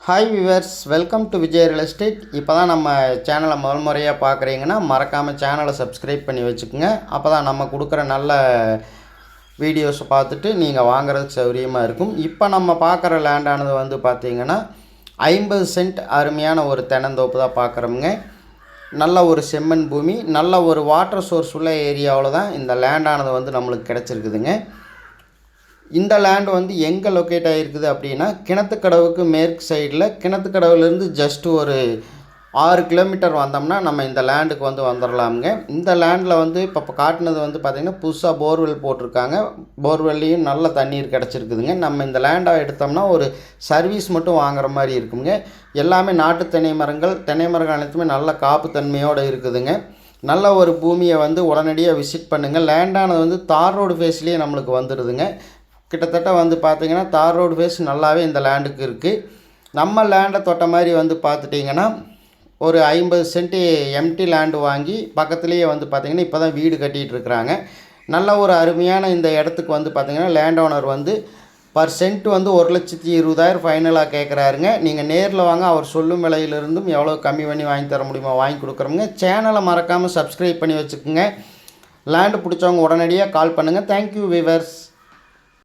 Hi viewers, welcome to Vijay real estate. இப்போ தான் நம்ம சேனலை முதல் முறையாக பார்க்குறீங்கன்னா மறக்காமல் சேனலை சப்ஸ்கிரைப் பண்ணி வச்சுக்கோங்க. அப்போ தான் நம்ம கொடுக்குற நல்ல வீடியோஸை பார்த்துட்டு நீங்கள் வாங்குறதுக்கு சௌகரியமாக இருக்கும். இப்போ நம்ம பார்க்குற லேண்டானது வந்து பார்த்திங்கன்னா 50 சென்ட் அருமையான ஒரு தென்னந்தோப்பு தான் பார்க்குறோமுங்க. நல்ல ஒரு செம்மண் பூமி, நல்ல ஒரு வாட்டர் சோர்ஸ் உள்ள ஏரியாவில் தான் இந்த லேண்டானது வந்து நம்மளுக்கு கிடச்சிருக்குதுங்க. இந்த லேண்ட் வந்து எங்கே லொக்கேட் ஆகிருக்குது அப்படின்னா, கிணத்துக்கடவுக்கு மேற்கு சைடில், கிணத்துக்கடவுலேருந்து ஜஸ்ட் ஒரு 6 கிலோமீட்டர் வந்தோம்னா நம்ம இந்த லேண்டுக்கு வந்து வந்துடலாமுங்க. இந்த லேண்டில் வந்து இப்போ காட்டினது வந்து பார்த்திங்கன்னா புதுசாக போர்வெல் போட்டிருக்காங்க. போர்வெல்லையும் நல்ல தண்ணீர் கிடச்சிருக்குதுங்க. நம்ம இந்த லேண்டை எடுத்தோம்னா ஒரு சர்வீஸ் மட்டும் வாங்குற மாதிரி இருக்குங்க. எல்லாமே நாட்டு தென்னை மரங்கள் அனைத்துமே நல்ல காப்பு தன்மையோடு இருக்குதுங்க. நல்ல ஒரு பூமியை வந்து உடனடியாக விசிட் பண்ணுங்கள். லேண்டானது வந்து தார் ரோடு ஃபேஸ்லேயே நம்மளுக்கு வந்துடுதுங்க. கிட்டத்தட்ட வந்து பார்த்திங்கன்னா தார் ரோடு ஃபேஸ் நல்லாவே இந்த லேண்டுக்கு இருக்குது. நம்ம லேண்டை தொட்ட மாதிரி வந்து பார்த்துட்டிங்கன்னா ஒரு 50 சென்ட் எம்டி லேண்டு வாங்கி பக்கத்துலேயே வந்து பார்த்திங்கன்னா இப்போ தான் வீடு கட்டிகிட்டு இருக்கிறாங்க. நல்ல ஒரு அருமையான இந்த இடத்துக்கு வந்து பார்த்திங்கன்னா லேண்ட் ஓனர் வந்து பர் சென்ட் வந்து 1,20,000 ஃபைனலாக கேட்குறாருங்க. நீங்கள் நேரில் வாங்க, அவர் சொல்லும் விலையிலிருந்தும் எவ்வளோ கம்மி பண்ணி வாங்கி தர முடியுமோ வாங்கி கொடுக்குறோமுங்க. சேனலை மறக்காமல் சப்ஸ்கிரைப் பண்ணி வச்சுக்கோங்க. லேண்டு பிடிச்சவங்க உடனடியாக கால் பண்ணுங்கள். Thank you viewers.